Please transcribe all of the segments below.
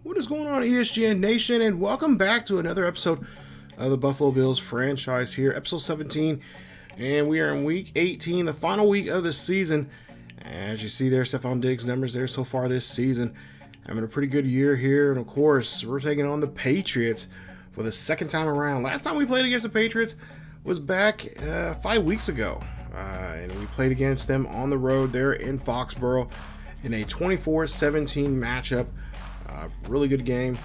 What is going on, ESGN Nation, and welcome back to another episode of the Buffalo Bills franchise here, episode 17, and we are in week 18, the final week of the season. As you see there, Stefon Diggs' numbers there so far this season, having a pretty good year here, and of course, we're taking on the Patriots for the second time around. Last time we played against the Patriots was back 5 weeks ago, and we played against them on the road there in Foxborough in a 24-17 matchup. Really good game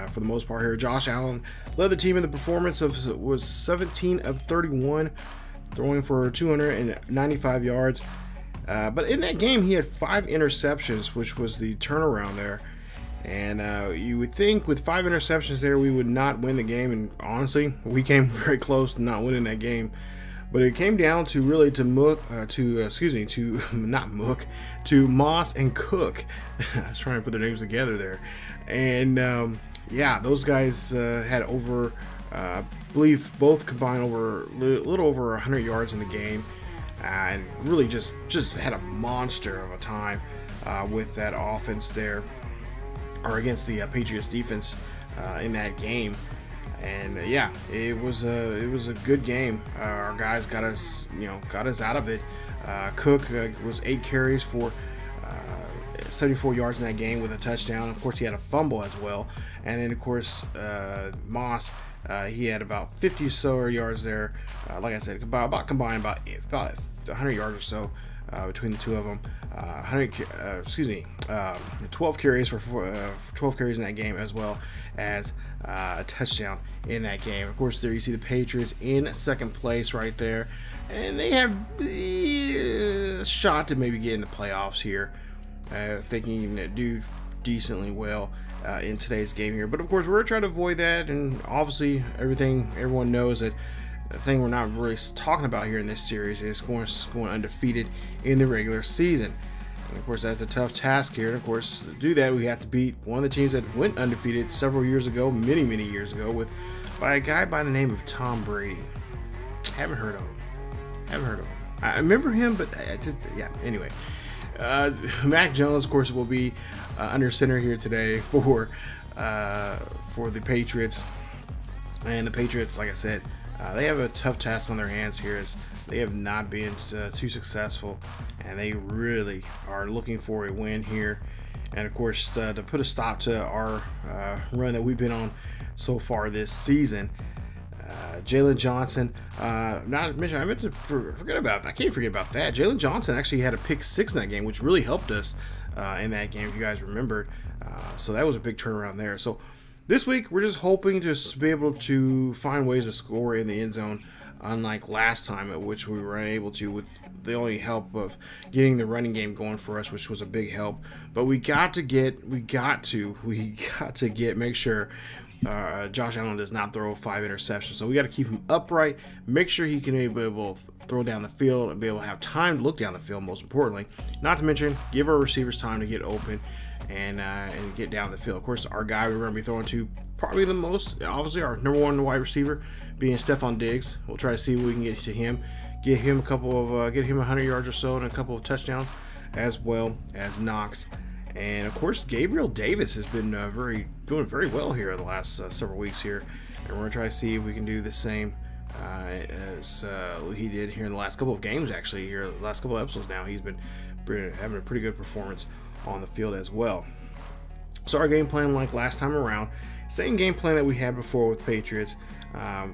for the most part here. Josh Allen led the team in the performance was 17 of 31, throwing for 295 yards. But in that game, he had 5 interceptions, which was the turnaround there. And you would think with 5 interceptions there, we would not win the game. And honestly, we came very close to not winning that game. But it came down to really to Moss and Cook. I was trying to put their names together there. And yeah, those guys had over, I believe both combined over a little over 100 yards in the game. And really just had a monster of a time with that offense there, or against the Patriots defense in that game. And yeah, it was a good game. Our guys got us out of it. Cook was 8 carries for 74 yards in that game with a touchdown. Of course, he had a fumble as well. And then of course, Moss, he had about 50 or so yards there. Like I said, about combined about 100 yards or so between the two of them. 12 carries for 12 carries in that game, as well as a touchdown in that game. Of course, there you see the Patriots in second place right there, and they have a shot to maybe get in the playoffs here if they can do decently well in today's game here. But of course, we're trying to avoid that, and obviously everyone knows that the thing we're not really talking about here in this series is going undefeated in the regular season. And of course, that's a tough task here. And of course, to do that, we have to beat one of the teams that went undefeated several years ago, many years ago, by a guy by the name of Tom Brady. Haven't heard of him. I remember him, but anyway. Mac Jones, of course, will be under center here today for the Patriots. And the Patriots, like I said, they have a tough task on their hands here, as they have not been too successful, and they really are looking for a win here. And of course, to put a stop to our run that we've been on so far this season, Jaylon Johnson, not to mention, I meant to forget about that. I can't forget about that. Jaylon Johnson actually had a pick 6 in that game, which really helped us in that game, if you guys remembered. So that was a big turnaround there. So this week, we're just hoping to be able to find ways to score in the end zone, unlike last time, at which we were unable to, with the only help of getting the running game going for us, which was a big help. But make sure Josh Allen does not throw 5 interceptions. So we got to keep him upright, make sure he can be able to throw down the field and be able to have time to look down the field, most importantly. Not to mention, give our receivers time to get open and get down the field. Of course, our guy we're going to be throwing to probably the most, obviously our number 1 wide receiver, being Stefon Diggs. We'll try to see if we can get to him, get him 100 yards or so and a couple of touchdowns, as well as Knox. And of course, Gabriel Davis has been doing very well here in the last several weeks here, and we're going to try to see if we can do the same as he did here in the last couple of games. Actually, here the last couple of episodes now, he's been having a pretty good performance on the field as well. So our game plan, like last time around, same game plan that we had before with Patriots.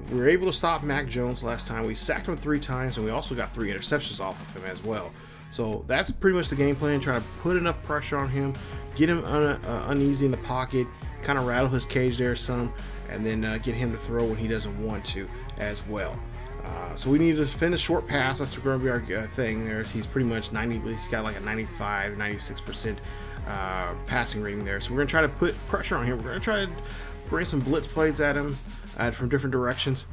We were able to stop Mac Jones last time. We sacked him 3 times, and we also got 3 interceptions off of him as well. So that's pretty much the game plan. Try to put enough pressure on him, get him uneasy in the pocket, kind of rattle his cage there some, and then get him to throw when he doesn't want to as well. So we need to defend the short pass. That's going to be our thing there. He's pretty much he's got like a 96% passing rating there. So we're going to try to put pressure on him. We're going to try to bring some blitz plays at him from different directions.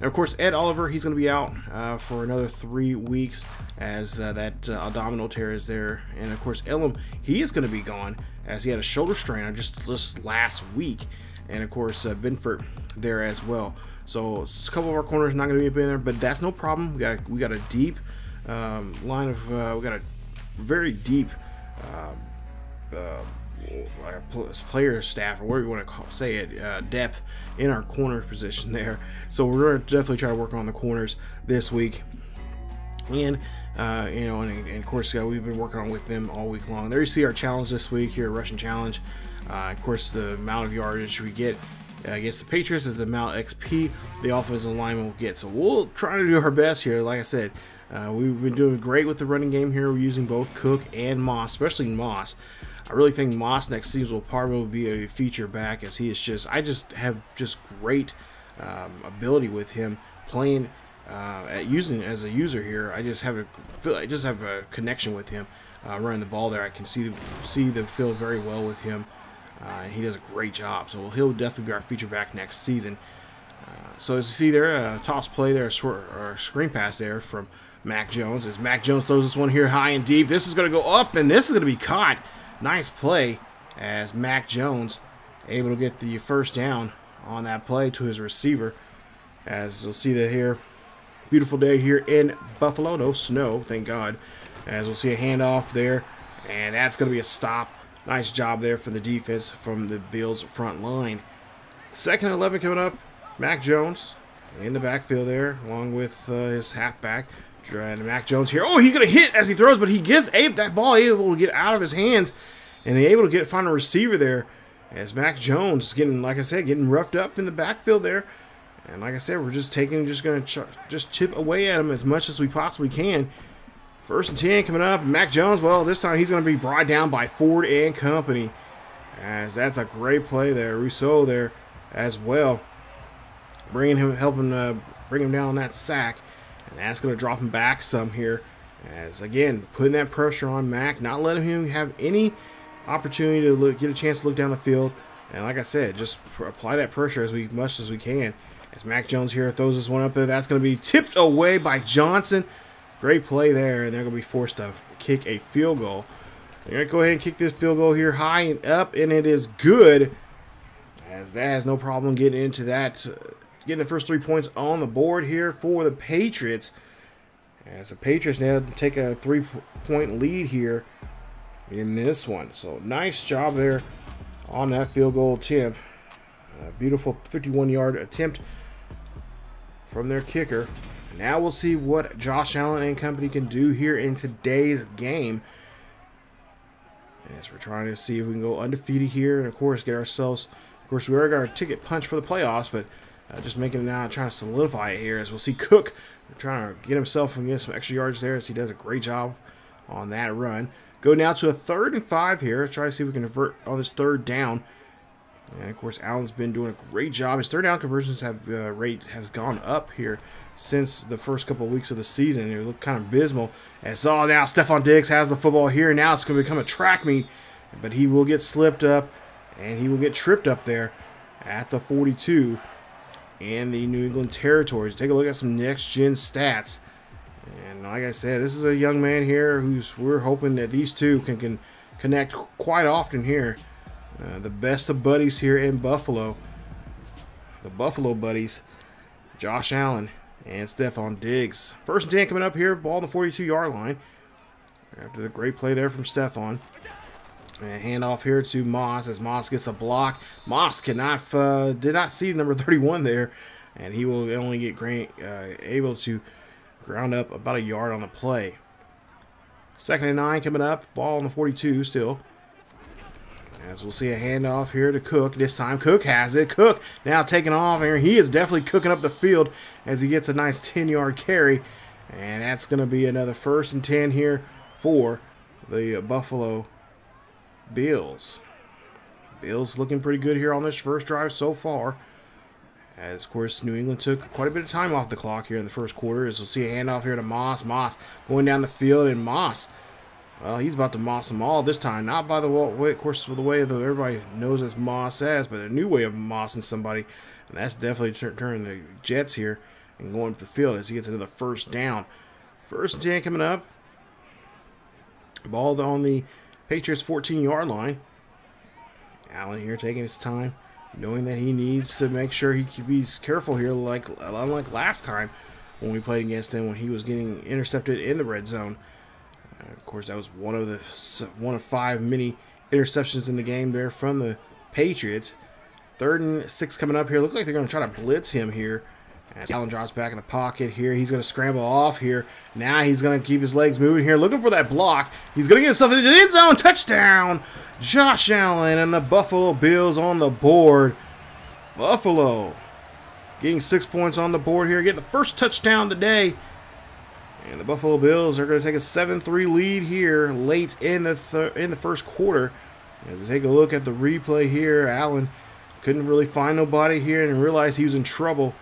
And of course, Ed Oliver, he's going to be out for another 3 weeks, as that abdominal tear is there. And of course, Elam, he is going to be gone, as he had a shoulder strain just last week. And of course, Benford there as well. So a couple of our corners not going to be in there, but that's no problem. We got a deep line of we got a very deep player staff, or whatever you want to say it, depth in our corner position there. So we're going to definitely try to work on the corners this week. And you know, and of course we've been working on with them all week long. There you see our challenge this week here, Russian challenge. Of course, the amount of yardage we get against the Patriots is the amount of XP the offensive lineman will get. So we'll try to do our best here. Like I said, we've been doing great with the running game here. We're using both Cook and Moss, especially Moss. I really think Moss next season will probably be a feature back, as he is just, I just have just great ability with him playing at using as a user here. I just have a connection with him running the ball there. I can see the field very well with him. He does a great job, so he'll definitely be our feature back next season. So as you see there, toss play there, or screen pass there from Mac Jones. As Mac Jones throws this one here high and deep, this is going to go up, and this is going to be caught. Nice play as Mac Jones able to get the first down on that play to his receiver. As you'll see that here, beautiful day here in Buffalo. No snow, thank God. As we'll see a handoff there, and that's going to be a stop. Nice job there for the defense from the Bills front line. 2nd and 11 coming up. Mac Jones in the backfield there, along with his halfback. And Mac Jones here. Oh, he's going to hit as he throws, but he gives that ball able to get out of his hands, and he's able to find a receiver there. As Mac Jones is getting, like I said, getting roughed up in the backfield there. And like I said, we're just going to just chip away at him as much as we possibly can. 1st and 10 coming up. Mac Jones, well, this time he's going to be brought down by Ford and company. As that's a great play there. Rousseau there as well, helping bring him down on that sack. And that's going to drop him back some here. As, again, putting that pressure on Mac, not letting him have any opportunity to get a chance to look down the field. And like I said, just apply that pressure as much as we can. As Mac Jones here throws this one up there, that's going to be tipped away by Johnson. Great play there, and they're going to be forced to kick a field goal. They're going to go ahead and kick this field goal here high and up, and it is good. As that has no problem getting into that, getting the first 3 points on the board here for the Patriots. As the Patriots now take a 3-point lead here in this one. So nice job there on that field goal attempt. Beautiful 51-yard attempt from their kicker. Now we'll see what Josh Allen and company can do here in today's game. As we're trying to see if we can go undefeated here, and of course get ourselves, of course we already got our ticket punch for the playoffs, but just making it now, trying to solidify it here. As we'll see Cook trying to get himself and get some extra yards there, as he does a great job on that run. Go now to a 3rd and 5 here. Try to see if we can convert on this 3rd down. And of course, Allen's been doing a great job. His 3rd down conversions rate has gone up here since the first couple of weeks of the season. It looked kind of abysmal. As now Stephon Diggs has the football here. Now it's going to become a track meet, but he will get slipped up and he will get tripped up there at the 42 in the New England territories. Take a look at some next-gen stats. And like I said, this is a young man here we're hoping that these two can connect quite often here. The best of buddies here in Buffalo. The Buffalo buddies, Josh Allen and Stephon Diggs. 1st and 10 coming up here. Ball on the 42-yard line. After the great play there from Stephon. And handoff here to Moss as Moss gets a block. Moss did not see number 31 there. And he will only get able to ground up about a yard on the play. 2nd and 9 coming up. Ball on the 42 still. As we'll see a handoff here to Cook. This time Cook has it. Cook now taking off here. He is definitely cooking up the field as he gets a nice 10-yard carry. And that's going to be another 1st and 10 here for the Buffalo Bills. Bills looking pretty good here on this first drive so far. As, of course, New England took quite a bit of time off the clock here in the first quarter. As we'll see a handoff here to Moss. Moss going down the field, and Moss, well, he's about to moss them all this time. Not by the way, of course, the way that everybody knows as Moss as, but a new way of mossing somebody. And that's definitely turning the Jets here and going up the field as he gets another 1st down. 1st and 10 coming up. Ball on the Patriots 14-yard line. Allen here taking his time, knowing that he needs to make sure he can be careful here, unlike last time when we played against him when he was getting intercepted in the red zone. Of course, that was one of 5 many interceptions in the game there from the Patriots. 3rd and 6 coming up here. Look like they're going to try to blitz him here. As Allen drops back in the pocket here. He's going to scramble off here. Now he's going to keep his legs moving here. Looking for that block. He's going to get himself into the end zone. Touchdown! Josh Allen and the Buffalo Bills on the board. Buffalo getting 6 points on the board here. Getting the first touchdown of the day. And the Buffalo Bills are going to take a 7-3 lead here late in the first quarter. As we take a look at the replay here, Allen couldn't really find nobody here and realized he was in trouble.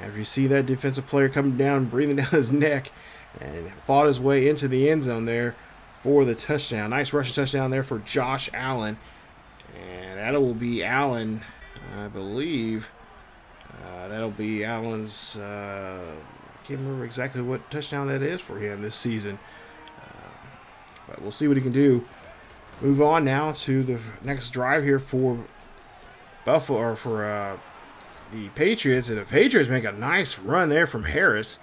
After you see that defensive player coming down, breathing down his neck, and fought his way into the end zone there for the touchdown. Nice rushing touchdown there for Josh Allen. And that will be Allen, I believe. That'll be Allen's, I can't remember exactly what touchdown that is for him this season. But we'll see what he can do. Move on now to the next drive here for Buffalo, or for the Patriots. And the Patriots make a nice run there from Harris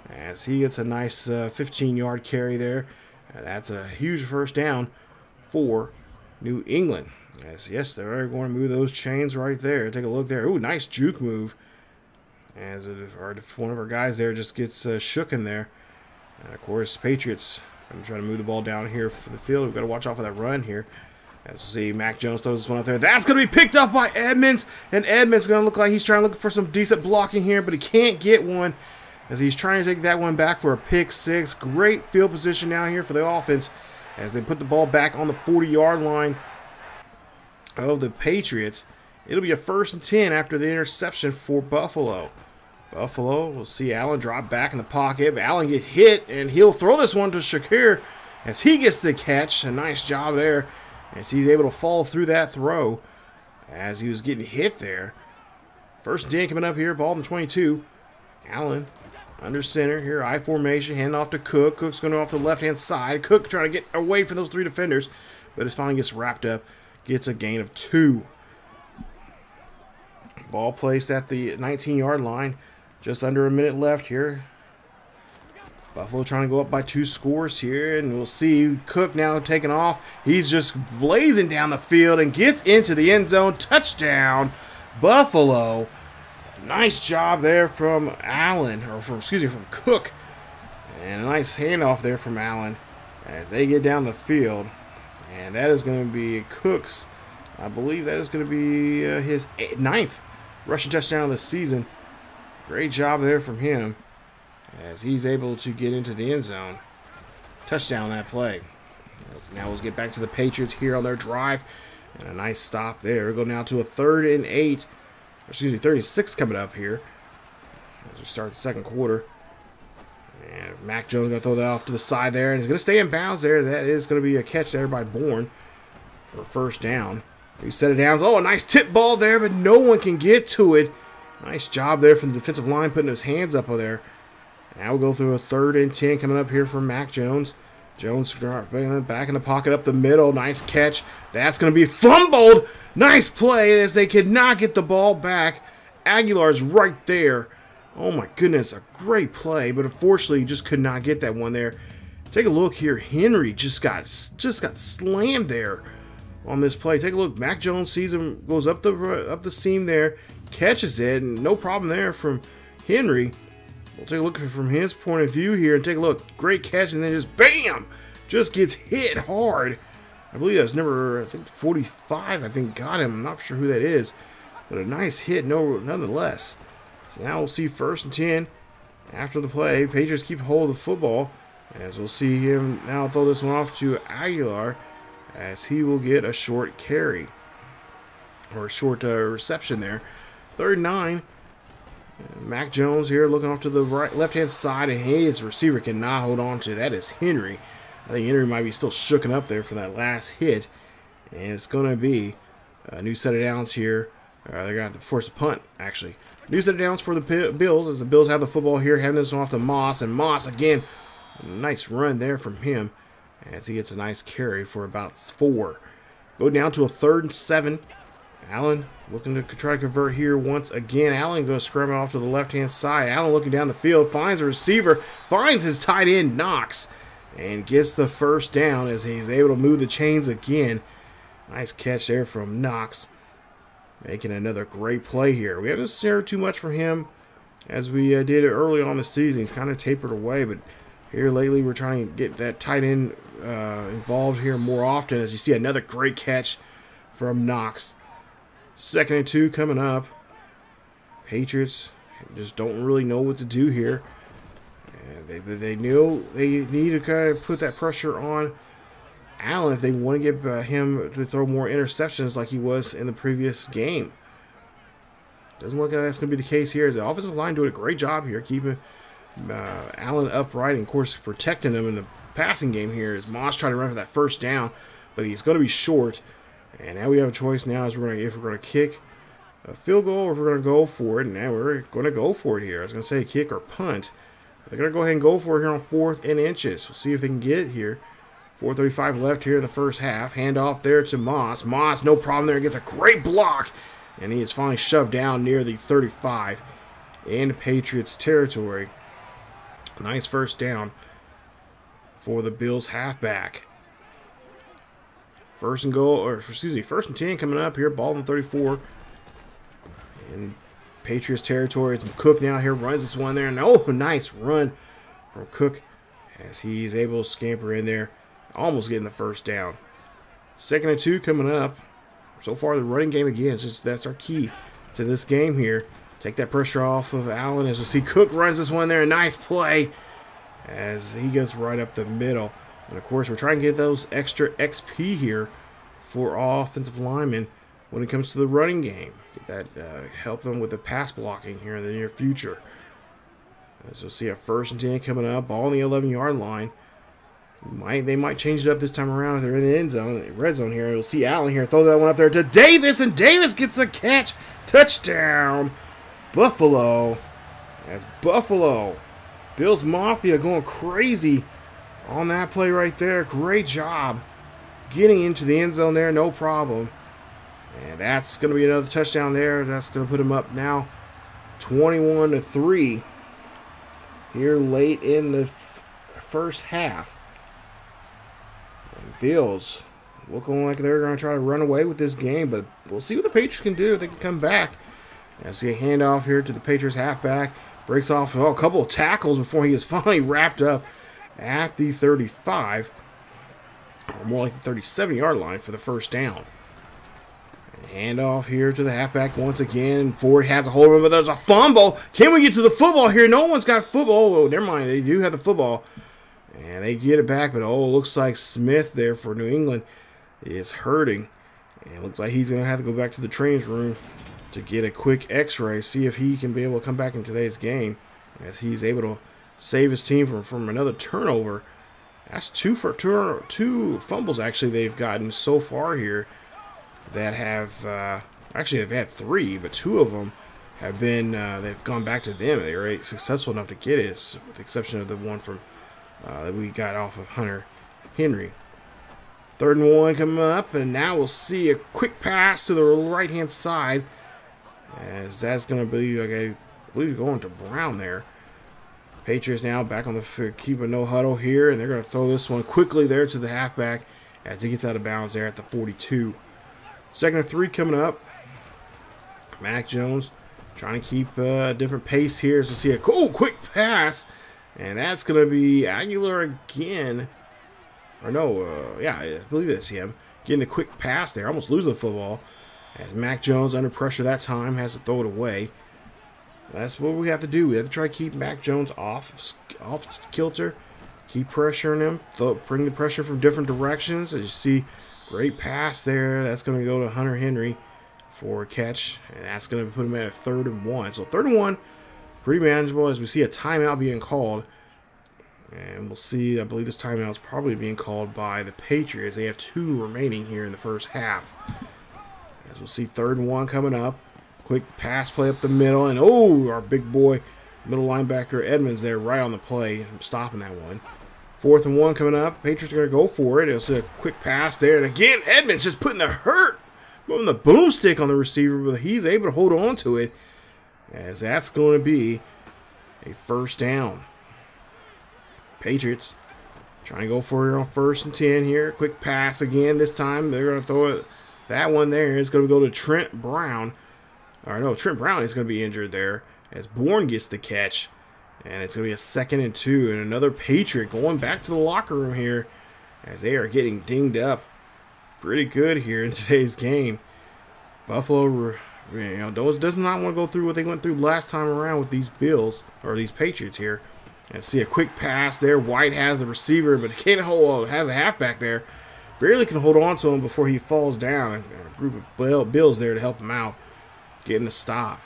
as he gets a nice 15-yard carry there. And that's a huge first down for New England. Yes, they're going to move those chains right there. Take a look there. Ooh, nice juke move. As one of our guys there just gets shook in there. And of course, Patriots going to try to move the ball down here for the field. We've got to watch out for that run here. As we see, Mac Jones throws this one out there. That's going to be picked up by Edmonds. And Edmonds going to look like he's trying to look for some decent blocking here, but he can't get one as he's trying to take that one back for a pick 6. Great field position now here for the offense as they put the ball back on the 40-yard line of the Patriots. It'll be a 1st and 10 after the interception for Buffalo. Buffalo, we'll see Allen drop back in the pocket. But Allen get hit, and he'll throw this one to Shakir as he gets the catch. A nice job there as he's able to fall through that throw as he was getting hit there. 1st and 10 coming up here, ball in the 22. Allen under center here, I formation, hand off to Cook. Cook's going off the left-hand side. Cook trying to get away from those 3 defenders, but it finally gets wrapped up. Gets a gain of 2. Ball placed at the 19-yard line. Just under a minute left here. Buffalo trying to go up by 2 scores here, and we'll see Cook now taking off. He's just blazing down the field and gets into the end zone. Touchdown, Buffalo. Nice job there from Allen, or from Cook. And a nice handoff there from Allen as they get down the field. And that is going to be Cook's, I believe that is going to be his 9th rushing touchdown of the season. Great job there from him as he's able to get into the end zone. Touchdown that play. Now let's get back to the Patriots here on their drive. And a nice stop there. We'll go now to a 3rd and 8. Excuse me, 36 coming up here as we start the second quarter. And Mac Jones going to throw that off to the side there. And he's going to stay in bounds there. That is going to be a catch there by Bourne for a 1st down. He set it down. Oh, a nice tip ball there, but no one can get to it. Nice job there from the defensive line putting his hands up there. Now we'll go through a 3rd and 10 coming up here from Mac Jones. Jones back in the pocket up the middle. Nice catch. That's going to be fumbled. Nice play as they could not get the ball back. Aguilar's right there. Oh my goodness, a great play, but unfortunately just could not get that one there. Take a look here. Henry just got slammed there on this play. Take a look. Mac Jones sees him, goes up the seam there, catches it, and no problem there from Henry. We'll take a look from his point of view here and take a look. Great catch, and then just bam, just gets hit hard. I believe that was number 45. I think got him. I'm not sure who that is, but a nice hit, nonetheless. So now we'll see 1st and 10 after the play. Patriots keep hold of the football as we'll see him now throw this one off to Aguilar as he will get a short carry or a short reception there. 3rd and 9. Mac Jones here looking off to the left-hand side, and his receiver cannot hold on to. That is Henry. I think Henry might be still shooken up there for that last hit, and it's going to be a new set of downs here. They're going to have to force a punt, actually. New set of downs for the Bills as the Bills have the football here, having this one off to Moss, and Moss again, a nice run there from him as he gets a nice carry for about 4. Go down to a 3rd and 7. Allen looking to try to convert here once again. Allen goes scrambling off to the left-hand side. Allen looking down the field, finds a receiver, finds his tight end, Knox, and gets the 1st down as he's able to move the chains again. Nice catch there from Knox. Making another great play here. We haven't seen too much from him as we did early on the season. He's kind of tapered away, but here lately we're trying to get that tight end involved here more often. As you see, another great catch from Knox. 2nd and 2 coming up. Patriots just don't really know what to do here. They knew they need to kind of put that pressure on Allen if they want to get him to throw more interceptions like he was in the previous game. Doesn't look like that's going to be the case here. As the offensive line doing a great job here, keeping Allen upright and, of course, protecting him in the passing game here. As Moss trying to run for that 1st down, but he's going to be short. And now we have a choice now as if we're going to kick a field goal or if we're going to go for it. And now we're going to go for it here. I was going to say kick or punt. They're going to go ahead and go for it here on 4th and inches. We'll see if they can get it here. 4:35 left here in the first half. Handoff there to Moss. Moss, no problem there. Gets a great block. And he is finally shoved down near the 35 in Patriots territory. Nice 1st down for the Bills halfback. 1st and 10 coming up here. Ball on 34. In Patriots territory. It's Cook now here. Runs this one there. And oh, nice run from Cook as he's able to scamper in there. Almost getting the 1st down. 2nd and 2 coming up. So far, the running game again. That's our key to this game here. Take that pressure off of Allen. As we see, Cook runs this one there. Nice play as he gets right up the middle. And of course, we're trying to get those extra XP here for offensive linemen when it comes to the running game. Get that help them with the pass blocking here in the near future. As we'll see, a 1st and 10 coming up. Ball on the 11-yard line. They might change it up this time around if they're in the end zone, red zone here. You'll see Allen here throw that one up there to Davis, and Davis gets a catch. Touchdown, Buffalo. As Buffalo, Bills Mafia going crazy on that play right there. Great job getting into the end zone there, no problem. And that's going to be another touchdown there. That's going to put him up now 21-3 here late in the first half. Bills looking like they're going to try to run away with this game, but we'll see what the Patriots can do if they can come back. I see a handoff here to the Patriots halfback. Breaks off a couple of tackles before he is finally wrapped up at the 35, or more like the 37-yard line for the 1st down. Handoff here to the halfback once again. Ford has a hold of him, but there's a fumble. Can we get to the football here? No one's got football. Oh, never mind. They do have the football. And they get it back, but oh, it looks like Smith there for New England is hurting. And it looks like he's going to have to go back to the training room to get a quick x-ray, see if he can be able to come back in today's game, as he's able to save his team from another turnover. That's two fumbles, actually, they've gotten so far here that have, actually, they've had 3, but 2 of them have been, they've gone back to them. They were successful enough to get it, with the exception of the one from that we got off of Hunter Henry. 3rd and 1 coming up, and now we'll see a quick pass to the right-hand side, as that's going to be, like, I believe, going to Brown there. Patriots now back on the keep a no huddle here, and they're going to throw this one quickly there to the halfback as he gets out of bounds there at the 42. 2nd and 3 coming up. Mac Jones trying to keep a different pace here. So see a quick pass. And that's going to be Aguilar again. Or no, yeah, I believe that's him. Getting the quick pass there. Almost losing the football. As Mac Jones under pressure that time. Has to throw it away. That's what we have to do. We have to try to keep Mac Jones off kilter. Keep pressuring him. Bring the pressure from different directions. As you see, great pass there. That's going to go to Hunter Henry for a catch. And that's going to put him at a 3rd and 1. So 3rd and 1. Pretty manageable as we see a timeout being called. And we'll see, I believe this timeout is probably being called by the Patriots. They have 2 remaining here in the first half. As we'll see 3rd and 1 coming up. Quick pass play up the middle. And oh, our big boy, middle linebacker Edmonds there right on the play. I'm stopping that one. 4th and 1 coming up. Patriots are going to go for it. It's a quick pass there. And again, Edmonds just putting the hurt. Putting the boomstick on the receiver, but he's able to hold on to it. As that's going to be a 1st down. Patriots Trying to go for it on 1st and 10 here. Quick pass again this time. They're going to throw it. That one there is going to go to Trent Brown. Or no, Trent Brown is going to be injured there as Bourne gets the catch. And it's going to be a 2nd and 2. And another Patriot going back to the locker room here as they are getting dinged up pretty good here in today's game. Buffalo, does not want to go through what they went through last time around with these Bills, or these Patriots here. And see a quick pass there. White has the receiver, but he can't hold. Has a halfback there. Barely can hold on to him before he falls down. And a group of Bills there to help him out, getting the stop.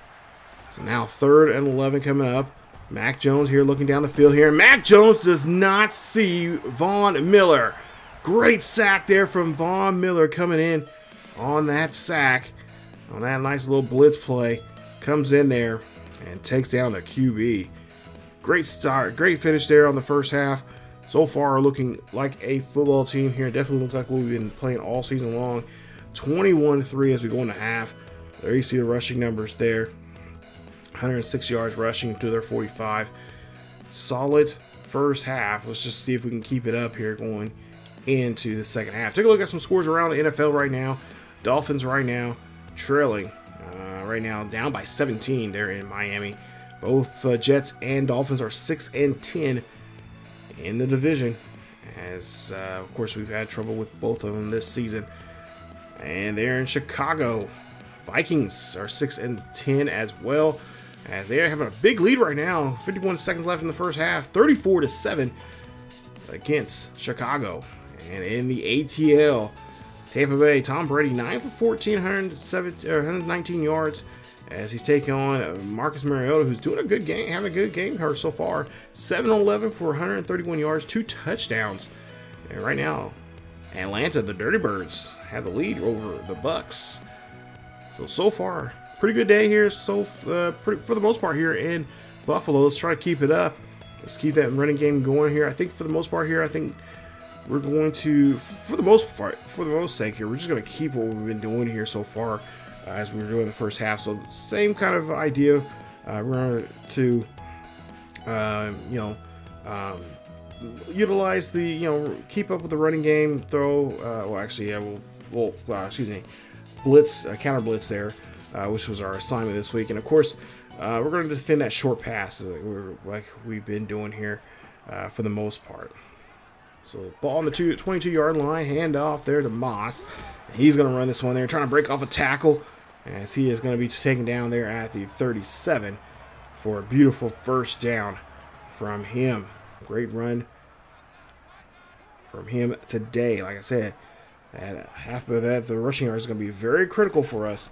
So now 3rd and 11 coming up. Mac Jones here looking down the field here. Mac Jones does not see Von Miller. Great sack there from Von Miller coming in on that sack. On that nice little blitz play. Comes in there and takes down the QB. Great start. Great finish there on the first half. So far looking like a football team here. Definitely looks like what we've been playing all season long. 21-3 as we go into half. There you see the rushing numbers there. 106 yards rushing to their 45. Solid first half. Let's just see if we can keep it up here going into the second half. Take a look at some scores around the NFL right now. Dolphins right now trailing. Right now down by 17 there in Miami. Both Jets and Dolphins are 6 and 10 in the division. As of course we've had trouble with both of them this season. And they're in Chicago. Vikings are 6 and 10 as well, as they are having a big lead right now. 51 seconds left in the first half, 34-7 against Chicago. And in the ATL, Tampa Bay, Tom Brady 9 for 14, 119 yards, as he's taking on Marcus Mariota, who's doing a good game, having a good game here so far. 7-11 for 131 yards, 2 touchdowns. And right now, Atlanta, the Dirty Birds, have the lead over the Bucks. So far, pretty good day here. So for the most part here in Buffalo, let's try to keep it up. Let's keep that running game going here. I think for the most part here, I think we're going to, for the most sake here, we're just going to keep what we've been doing here so far as we were doing the first half. So same kind of idea. We're going to, utilize the, keep up with the running game, throw. Well, actually, excuse me. Blitz, counter blitz there, which was our assignment this week. And of course, we're going to defend that short pass like we've been doing here for the most part. So ball on the 22-yard line, hand off there to Moss. He's going to run this one there, trying to break off a tackle, as he is going to be taken down there at the 37 for a beautiful first down from him. Great run from him today. Like I said, at half of that, the rushing yards is going to be very critical for us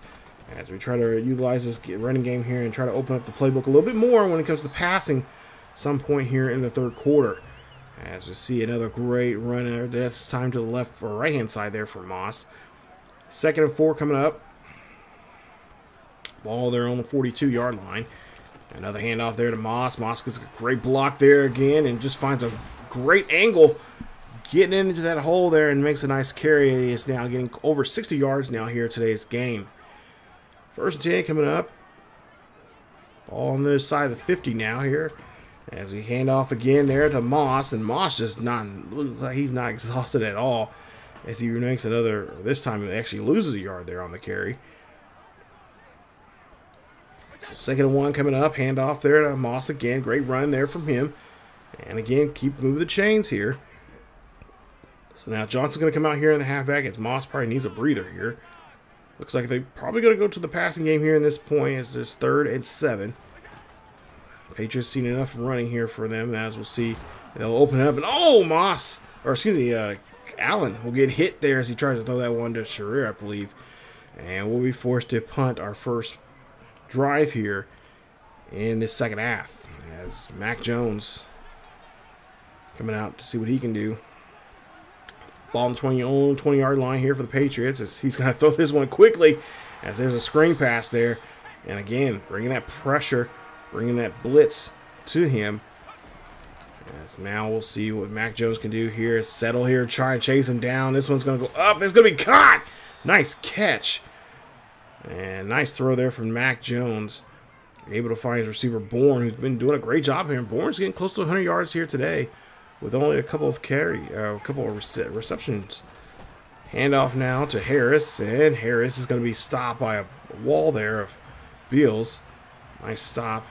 as we try to utilize this running game here and try to open up the playbook a little bit more when it comes to passing some point here in the third quarter. As we see another great run there. That's time to the left or right hand side there for Moss. 2nd and 4 coming up. Ball there on the 42-yard line. Another handoff there to Moss. Moss gets a great block there again and just finds a great angle getting into that hole there and makes a nice carry. He is now getting over 60 yards now here today's game. 1st and 10 coming up. Ball on the other side of the 50 now here. As we hand off again there to Moss, and Moss just looks like he's not exhausted at all. As he makes another, this time he actually loses a yard there on the carry. So 2nd and 1 coming up, hand off there to Moss again. Great run there from him. And again, keep moving the chains here. So now Johnson's going to come out here in the halfback. As Moss probably needs a breather here. Looks like they're probably going to go to the passing game here in this point. It's just 3rd and 7. Patriots seen enough running here for them, as we'll see. They'll open it up, and Moss, or excuse me, Allen will get hit there as he tries to throw that one to Sharir, I believe. And we'll be forced to punt our first drive here in this second half, as Mac Jones coming out to see what he can do. Ball on the 20-yard line here for the Patriots, as he's going to throw this one quickly, as there's a screen pass there. And again, bringing that pressure, bringing that blitz to him. As now we'll see what Mac Jones can do here. Settle here, try and chase him down. This one's going to go up. It's going to be caught. Nice catch. And nice throw there from Mac Jones. Able to find his receiver, Bourne, who's been doing a great job here. Bourne's getting close to 100 yards here today with only a couple of receptions. Handoff now to Harris, and Harris is going to be stopped by a wall there of Beals. Nice stop.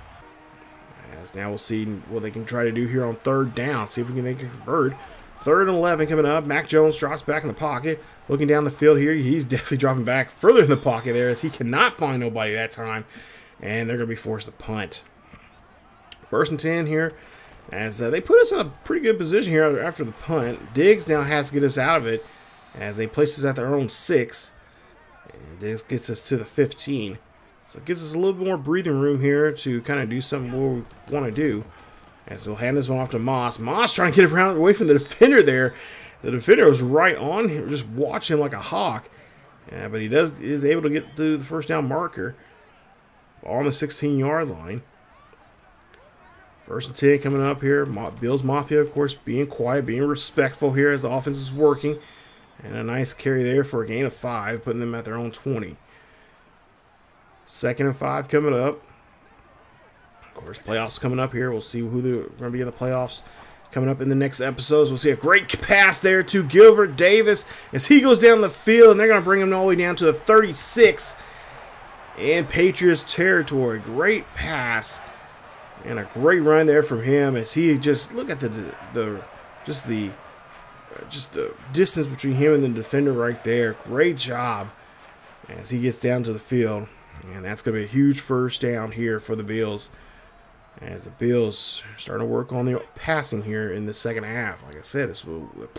As now we'll see what they can try to do here on third down. See if we can make it convert. 3rd and 11 coming up. Mac Jones drops back in the pocket. Looking down the field here, he's definitely dropping back further in the pocket there as he cannot find nobody that time. And they're going to be forced to punt. 1st and 10 here. As they put us in a pretty good position here after the punt. Diggs now has to get us out of it as they place us at their own 6. And Diggs gets us to the 15. So it gives us a little bit more breathing room here to kind of do something we want to do. As we'll hand this one off to Moss. Moss trying to get around away from the defender there. The defender was right on him, just watching him like a hawk. But he is able to get through the first down marker. Ball on the 16-yard line. 1st and 10 coming up here. Bills Mafia, of course, being quiet, being respectful here as the offense is working. And a nice carry there for a gain of 5, putting them at their own 20. 2nd and 5 coming up. Of course, playoffs coming up here. We'll see who they're going to be in the playoffs coming up in the next episodes. We'll see a great pass there to Gilbert Davis as he goes down the field, and they're going to bring him all the way down to the 36 in Patriots territory. Great pass and a great run there from him as he just look at the distance between him and the defender right there. Great job as he gets down to the field. And that's going to be a huge first down here for the Bills. As the Bills are starting to work on the passing here in the second half. Like I said, this is what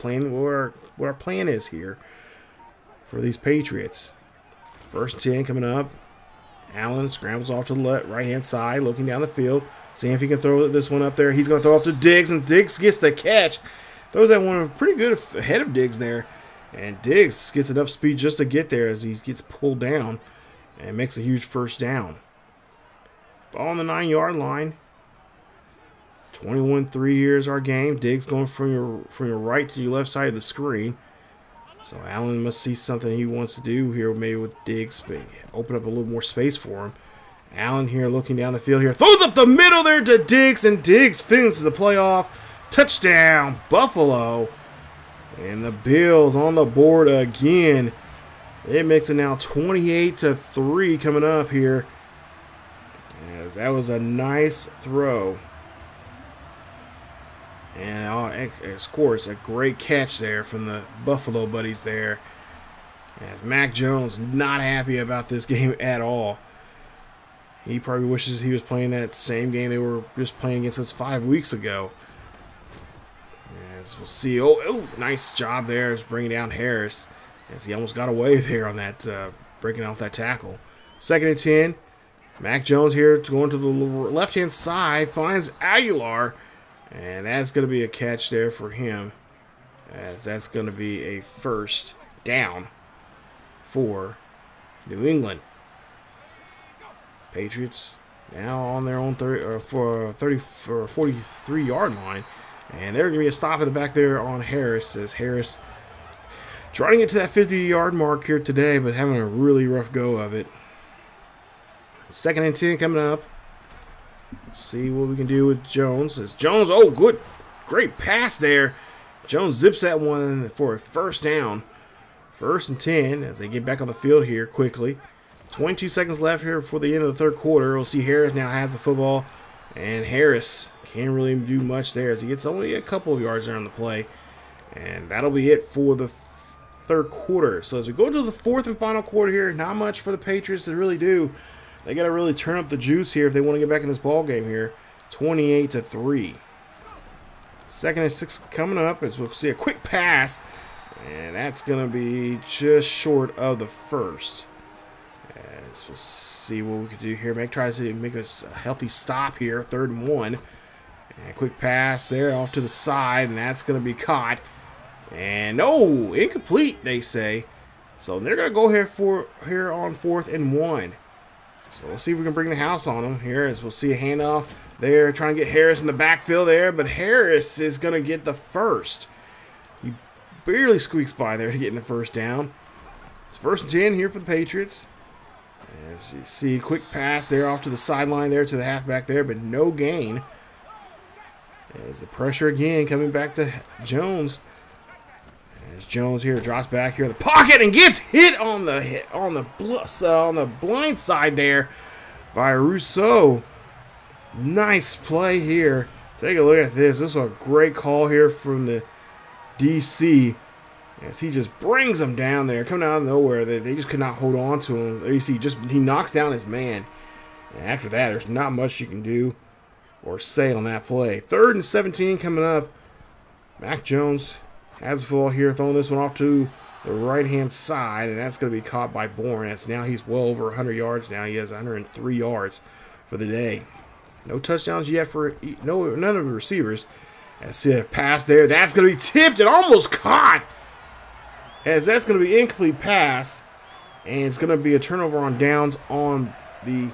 our plan is here for these Patriots. 1st and 10 coming up. Allen scrambles off to the right-hand side, looking down the field. Seeing if he can throw this one up there. He's going to throw off to Diggs, and Diggs gets the catch. Throws that one pretty good ahead of Diggs there. And Diggs gets enough speed just to get there as he gets pulled down. And makes a huge first down. Ball on the 9-yard line. 21-3 here is our game. Diggs going from your right to your left side of the screen. So Allen must see something he wants to do here, maybe with Diggs, but open up a little more space for him. Allen here looking down the field here. Throws up the middle there to Diggs, and Diggs finishes the playoff. Touchdown, Buffalo. And the Bills on the board again. It makes it now 28-3 coming up here. As that was a nice throw. And of course, a great catch there from the Buffalo buddies there. As Mac Jones not happy about this game at all. He probably wishes he was playing that same game they were just playing against us 5 weeks ago. As we'll see. Oh, nice job there. Is bringing down Harris. As he almost got away there on that, breaking off that tackle. 2nd and 10. Mac Jones here going to the left-hand side. Finds Aguilar. And that's going to be a catch there for him. As that's going to be a first down for New England. Patriots now on their own 43-yard line. And there's going to be a stop in the back there on Harris. As Harris trying to get to that 50-yard mark here today, but having a really rough go of it. 2nd and 10 coming up. See what we can do with Jones. As Jones, oh, good. Great pass there. Jones zips that one for a first down. 1st and 10 as they get back on the field here quickly. 22 seconds left here before the end of the 3rd quarter. We'll see Harris now has the football. And Harris can't really do much there as he gets only a couple of yards there on the play. And that'll be it for the 3rd quarter. So as we go to the 4th and final quarter here, not much for the Patriots to really do. They got to really turn up the juice here if they want to get back in this ball game here. 28-3. 2nd and 6 coming up as we'll see a quick pass. And that's going to be just short of the first. As we'll see what we can do here. Try to make a healthy stop here. 3rd and 1. And quick pass there off to the side. And that's going to be caught. And no, incomplete, they say. So they're going to go here on 4th and 1. So we'll see if we can bring the house on them here as we'll see a handoff there. Trying to get Harris in the backfield there. But Harris is going to get the first. He barely squeaks by there to get in the first down. It's 1st and 10 here for the Patriots. As you see, quick pass there off to the sideline there to the halfback there. But no gain. As the pressure again coming back to Jones. As Jones here drops back here in the pocket and gets hit on the blind side there by Rousseau. Nice play here. Take a look at this. This is a great call here from the DC. As he just brings them down there, coming out of nowhere. They just could not hold on to him. There you see, he knocks down his man. And after that, there's not much you can do or say on that play. 3rd and 17 coming up. Mac Jones has the football here, throwing this one off to the right-hand side, and that's going to be caught by Bourne. As now he's well over 100 yards now. He has 103 yards for the day. No touchdowns yet for none of the receivers. As a pass there, that's going to be tipped and almost caught. As that's going to be incomplete pass, and it's going to be a turnover on downs on the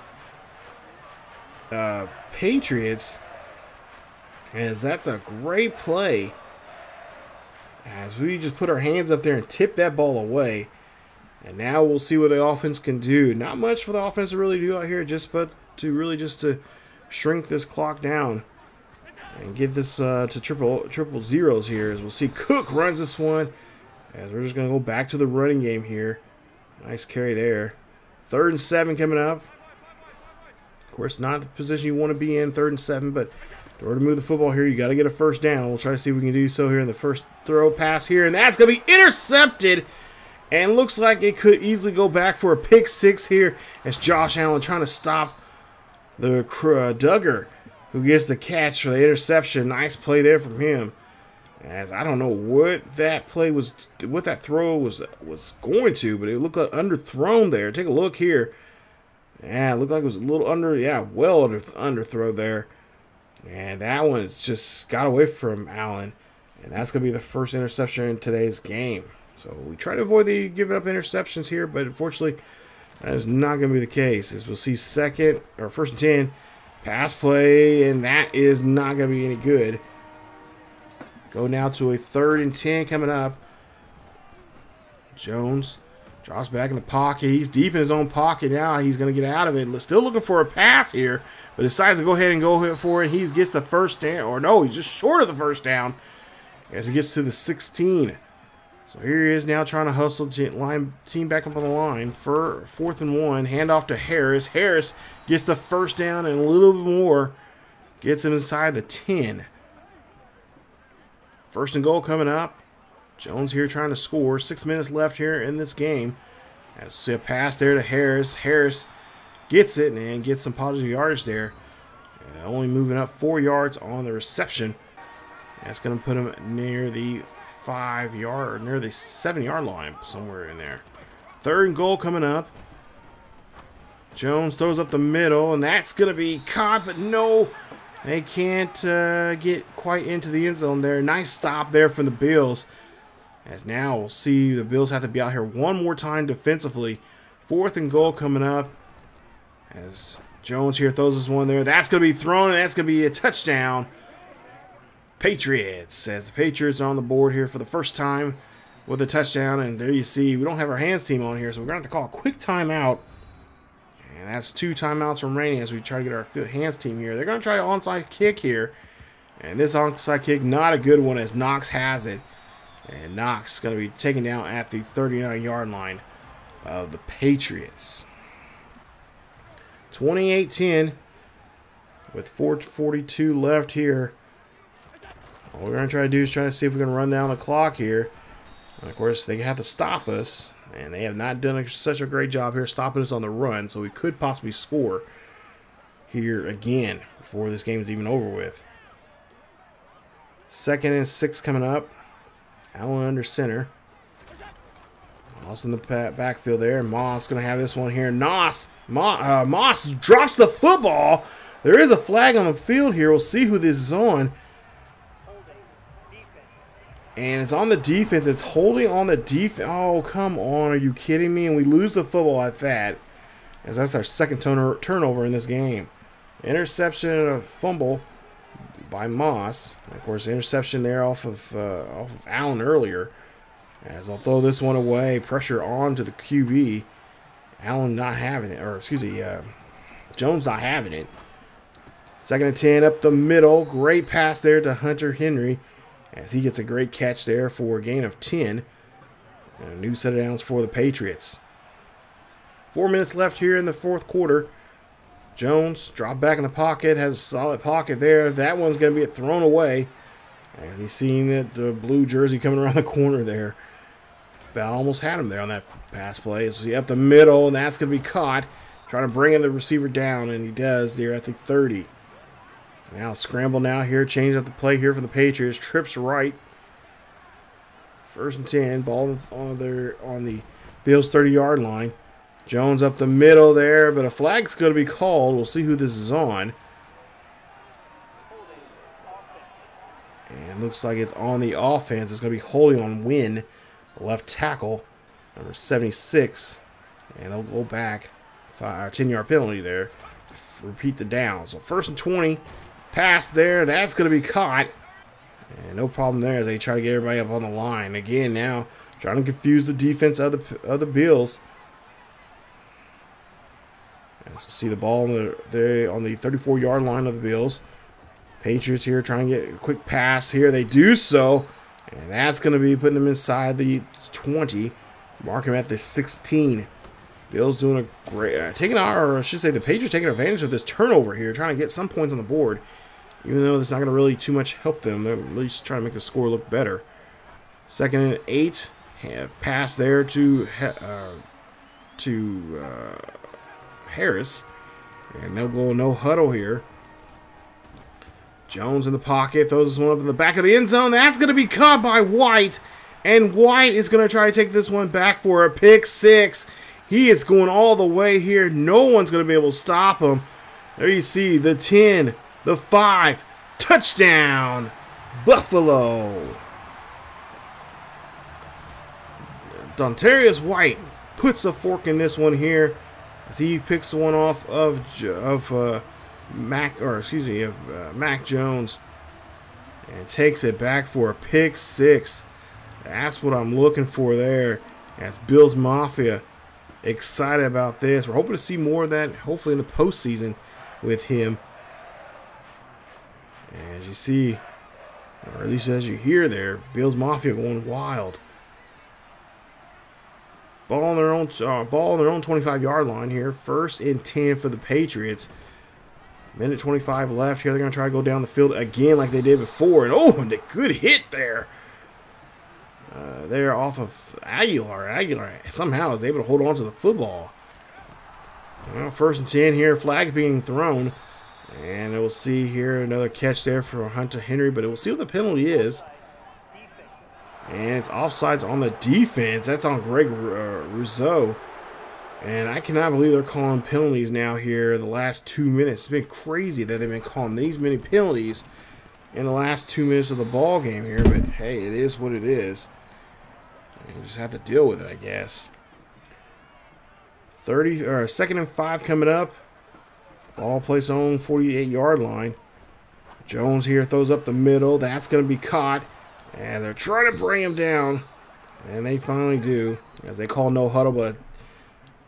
Patriots. As that's a great play. As we just put our hands up there and tip that ball away. And now we'll see what the offense can do. Not much for the offense to really do out here, but to shrink this clock down and get this to triple zeros here. As we'll see Cook runs this one. As we're just going to go back to the running game here. Nice carry there. 3rd and 7 coming up. Of course, not the position you want to be in, 3rd and 7, but in order to move the football here, you got to get a first down. We'll try to see if we can do so here in the first throw pass here, and that's going to be intercepted. And looks like it could easily go back for a pick 6 here as Josh Allen trying to stop the Duggar, who gets the catch for the interception. Nice play there from him. As I don't know what that play was, what that throw was going to, but it looked like underthrown there. Take a look here. Yeah, it looked like it was a little underthrow there. And that one just got away from Allen. And that's going to be the first interception in today's game. So we try to avoid the giving up interceptions here, but unfortunately that is not going to be the case. As we'll see 1st and 10, pass play, and that is not going to be any good. Go now to a 3rd and 10 coming up. Jones drops back in the pocket. He's deep in his own pocket now. He's going to get out of it. Still looking for a pass here, but decides to go ahead and go for it. He gets the first down. Or no, he's just short of the first down as he gets to the 16. So here he is now trying to hustle team back up on the line for 4th and 1. Handoff to Harris. Harris gets the first down and a little bit more. Gets him inside the 10. 1st and goal coming up. Jones here trying to score. 6 minutes left here in this game. As see a pass there to Harris. Harris gets it and gets some positive yardage there. Only moving up 4 yards on the reception. That's going to put him near the 7-yard line, somewhere in there. 3rd and goal coming up. Jones throws up the middle, and that's going to be caught, but no, they can't get quite into the end zone there. Nice stop there from the Bills. As now we'll see the Bills have to be out here one more time defensively. 4th and goal coming up. As Jones here throws this one there. That's going to be thrown, and that's going to be a touchdown. Patriots, as the Patriots are on the board here for the first time with a touchdown. And there you see, we don't have our hands team on here, so we're going to have to call a quick timeout. And that's 2 timeouts remaining as we try to get our hands team here. They're going to try an onside kick here. And this onside kick, not a good one as Knox has it. And Knox is going to be taken down at the 39-yard line of the Patriots. 28-10 with 4:42 left here. What we're going to try to do is try to see if we can run down the clock here. And of course, they have to stop us. And they have not done such a great job here stopping us on the run. So we could possibly score here again before this game is even over with. 2nd and 6 coming up. Allen under center. Moss in the backfield there. Moss going to have this one here. Moss drops the football. There is a flag on the field here. We'll see who this is on. And it's on the defense. It's holding on the defense. Oh, come on. Are you kidding me? And we lose the football at that. As that's our 2nd turnover in this game. Interception and a fumble by Moss. And of course, interception there off of Allen earlier. As I'll throw this one away. Pressure on to the QB. Allen not having it. Or, excuse me, Jones not having it. 2nd and 10 up the middle. Great pass there to Hunter Henry as he gets a great catch there for a gain of 10. And a new set of downs for the Patriots. 4 minutes left here in the 4th quarter. Jones dropped back in the pocket, has a solid pocket there. That one's going to be thrown away as he's seeing that the blue jersey coming around the corner there. About almost had him there on that pass play. So up the middle, and that's going to be caught. Trying to bring in the receiver down, and he does there at the 30. Now scramble now here, change up the play here for the Patriots. Trips right. 1st and 10, ball on the Bills' 30-yard line. Jones up the middle there, but a flag's going to be called. We'll see who this is on. And looks like it's on the offense. It's going to be holding on Wynn, left tackle, number 76. And they'll go back. 10-yard penalty there. Repeat the down. So 1st and 20. Pass there. That's going to be caught. And no problem there as they try to get everybody up on the line. Again, now trying to confuse the defense of the Bills. So see the ball on the 34-yard line of the Bills. Patriots here trying to get a quick pass here. They do so. And that's going to be putting them inside the 20. Mark him at the 16. Bills doing a great, the Patriots taking advantage of this turnover here, trying to get some points on the board, even though it's not going to really too much help them. They're at least trying to make the score look better. 2nd and 8, pass there to Harris, and they'll go no huddle here. Jones in the pocket, throws this one up in the back of the end zone. That's going to be caught by White, and White is going to try to take this one back for a pick 6. He is going all the way here. No one's going to be able to stop him. There you see the 10, the 5, touchdown, Buffalo. Dontarius White puts a fork in this one here as he picks one off of Mac Jones and takes it back for a pick 6. That's what I'm looking for there. That's Bills Mafia. Excited about this. We're hoping to see more of that, hopefully in the postseason with him. As you see, or at least as you hear there, Bills Mafia going wild. Ball on their own 25-yard line here. 1st and 10 for the Patriots. Minute 25 left here. They're going to try to go down the field again like they did before. And and a good hit there. They're off of Aguilar. Aguilar somehow is able to hold on to the football. Well, 1st and 10 here. Flag being thrown. And we'll see here another catch there for Hunter Henry. But we'll see what the penalty is. And it's offsides on the defense. That's on Greg Rousseau. And I cannot believe they're calling penalties now here the last 2 minutes. It's been crazy that they've been calling these many penalties in the last 2 minutes of the ball game here. But hey, it is what it is. You just have to deal with it, I guess. 2nd and 5 coming up. Ball placed on 48-yard line. Jones here throws up the middle. That's going to be caught. And they're trying to bring him down. And they finally do. As they call no huddle, but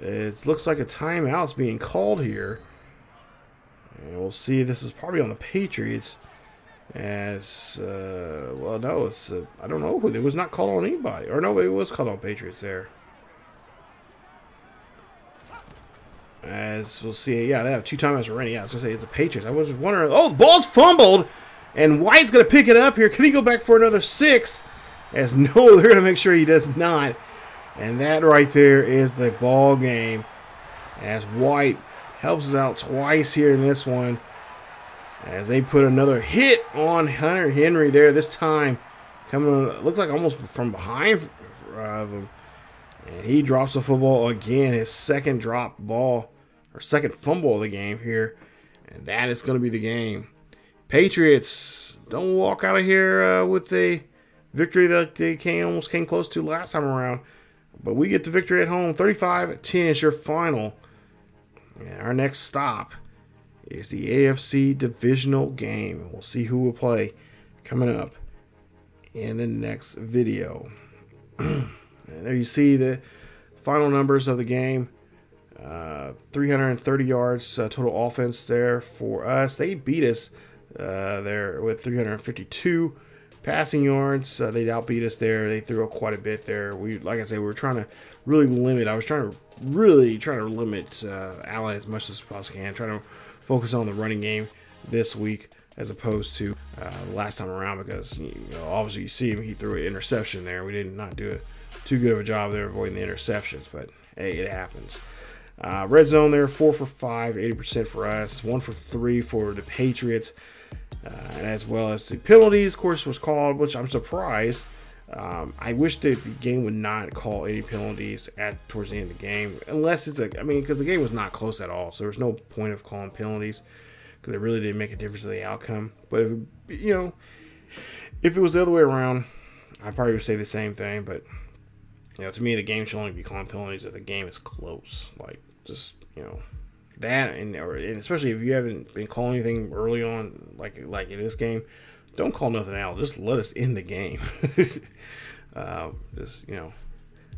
it looks like a timeout's being called here. And we'll see. This is probably on the Patriots. As, well, no, it's, I don't know. It was not called on anybody. Or no, it was called on Patriots there. As we'll see, yeah, they have 2 timeouts already. Yeah, I was going to say it's the Patriots. I was wondering, the ball's fumbled. And White's going to pick it up here. Can he go back for another 6? As no, they're going to make sure he does not. And that right there is the ball game. As White helps us out twice here in this one. As they put another hit on Hunter Henry there. This time coming, looks like almost from behind of him. And he drops the football again. His 2nd drop ball, or 2nd fumble of the game here. And that is going to be the game. Patriots don't walk out of here with a victory that they almost came close to last time around. But we get the victory at home. 35-10 is your final. And our next stop is the AFC divisional game. We'll see who will play coming up in the next video. And there you see the final numbers of the game. 330 yards total offense there for us. They beat us there with 352 passing yards. They outbeat us there. They threw up quite a bit there. Like I said, we were trying to really limit. I was trying to limit Allen as much as possible can. Trying to focus on the running game this week as opposed to last time around, because obviously you see him, he threw an interception there. We did not do too good of a job there avoiding the interceptions, but hey, it happens. Red zone there, 4 for 5, 80% for us, 1 for 3 for the Patriots, and as well as the penalties, of course, was called, which I'm surprised. I wish that the game would not call any penalties towards the end of the game, unless it's because the game was not close at all, so there's no point of calling penalties because it really didn't make a difference to the outcome. But if it was the other way around, I probably would say the same thing. But to me, the game should only be calling penalties if the game is close, like just that, and especially if you haven't been calling anything early on, like in this game. Don't call nothing out. Just let us end the game.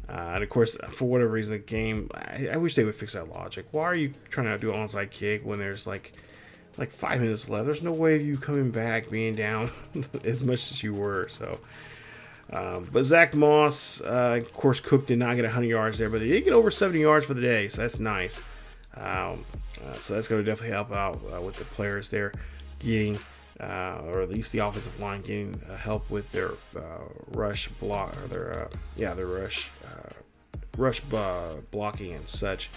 And of course, for whatever reason, the game. I wish they would fix that logic. Why are you trying to do an onside kick when there's like 5 minutes left? There's no way of you coming back being down as much as you were. So, but Zach Moss, of course, Cook did not get 100 yards there, but he did get over 70 yards for the day, so that's nice. So that's going to definitely help out with the players there getting. Or at least the offensive line getting help with their rush block, or their rush blocking and such.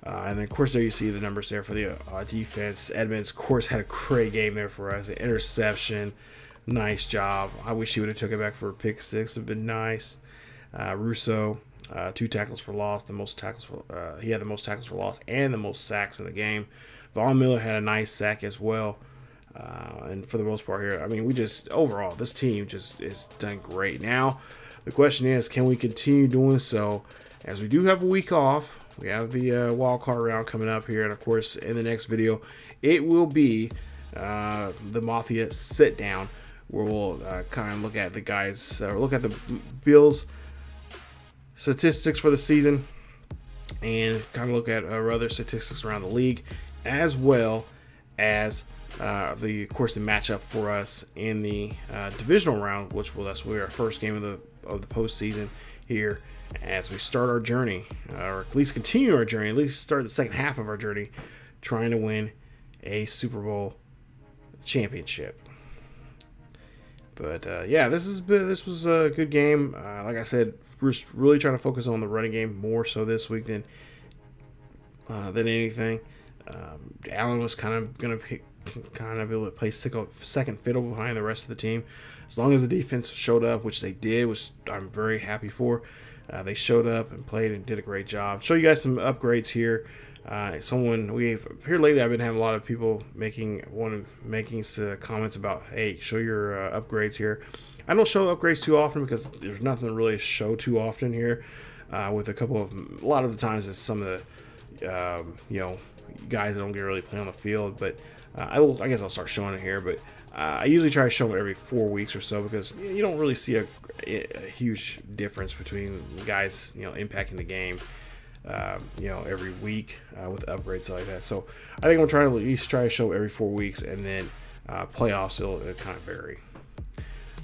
And then, of course, there you see the numbers there for the defense. Edmonds, of course, had a great game there for us. An interception, nice job. I wish he would have took it back for a pick six. It'd been nice. Russo, 2 tackles for loss. He had the most tackles for loss and the most sacks in the game. Von Miller had a nice sack as well. And for the most part here, overall, this team just is done great. Now, the question is, can we continue doing so? As we do have a week off, we have the wild card round coming up here, and of course, in the next video, it will be the Mafia sit down, where we'll kind of look at the guys, look at the Bills statistics for the season, and kind of look at other statistics around the league, as well as of course the matchup for us in the divisional round, which will be our first game of the postseason here as we start our journey, or at least continue our journey, at least start the second half of our journey, trying to win a Super Bowl championship. But this was a good game. Like I said, we're really trying to focus on the running game more so this week than anything. Allen was kind of going to be able to play second fiddle behind the rest of the team, as long as the defense showed up, which they did, which I'm very happy for. They showed up and played and did a great job. Show you guys some upgrades here. Here lately, I've been having a lot of people making comments about, hey, show your upgrades here. I don't show upgrades too often because there's nothing really to show too often here. A lot of the times it's some of the guys that don't get really play on the field, but I guess I'll start showing it here. But I usually try to show them every 4 weeks or so, because you don't really see a huge difference between guys impacting the game every week with upgrades like that. So I think I'm trying to at least try to show every 4 weeks, and then playoffs it'll kind of vary.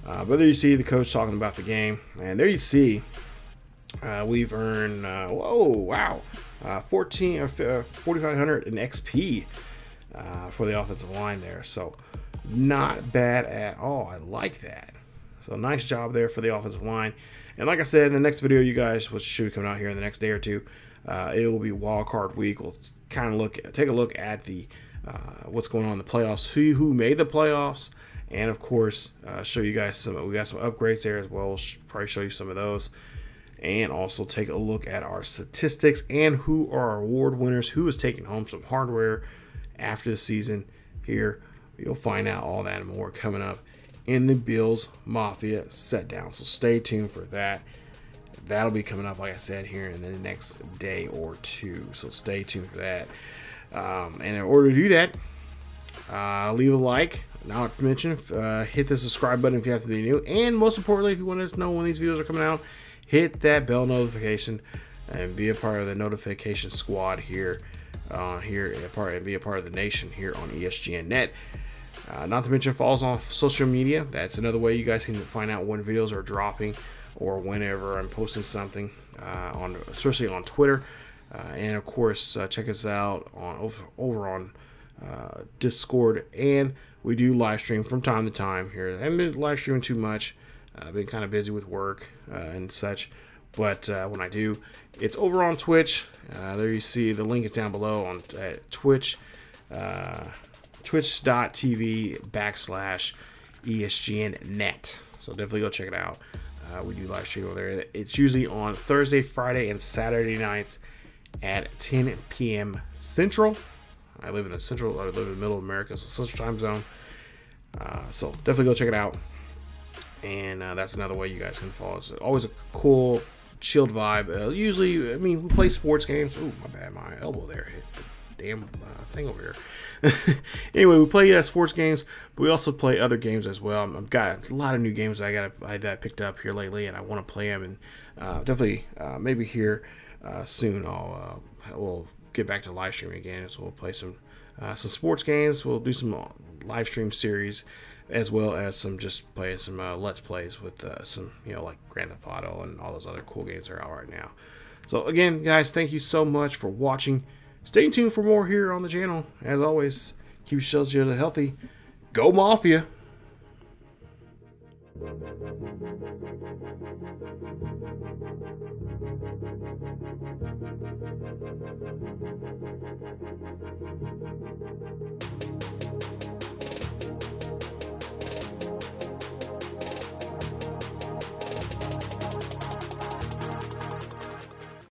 But there you see the coach talking about the game, and there you see we've earned 4,500 in XP for the offensive line there. So not bad at all. I like that. So nice job there for the offensive line. And like I said, in the next video, you guys, which should be coming out here in the next day or two, it will be wild card week. We'll kind of take a look at the what's going on in the playoffs, who made the playoffs, and of course show you guys we got some upgrades there as well. We'll probably show you some of those, and also take a look at our statistics and who are our award winners, who is taking home some hardware after the season here. You'll find out all that and more coming up in the Bills Mafia set down. So stay tuned for that. That'll be coming up, like I said, here in the next day or two. So stay tuned for that. And in order to do that, leave a like. Not to mention, hit the subscribe button if you have to be new. And most importantly, if you want to know when these videos are coming out, hit that bell notification and be a part of the notification squad here, and be a part of the nation here on ESGNet. Not to mention follow us on social media. That's another way you guys can find out when videos are dropping or whenever I'm posting something, especially on Twitter. And of course, check us out over on Discord, and we do live stream from time to time here. I haven't been live streaming too much. I've been kind of busy with work and such, but when I do, it's over on Twitch. There you see the link is down below on Twitch, twitch.tv/ESGNet. So definitely go check it out. We do live stream over there. It's usually on Thursday, Friday, and Saturday nights at 10 p.m. Central. I live in the middle of America, so Central Time Zone. So definitely go check it out. And that's another way you guys can follow us. Always a cool, chilled vibe. Usually, I mean, we play sports games. Ooh, my bad, my elbow there hit the damn thing over here. Anyway, we play sports games, but we also play other games as well. I've got a lot of new games that I picked up here lately, and I want to play them. And definitely, maybe here soon, we'll get back to live streaming again. So we'll play some sports games. We'll do some live stream series, as well as some let's plays with some like Grand Theft Auto and all those other cool games that are out right now. So again, guys, thank you so much for watching. Stay tuned for more here on the channel. As always, keep yourselves healthy. Go Mafia!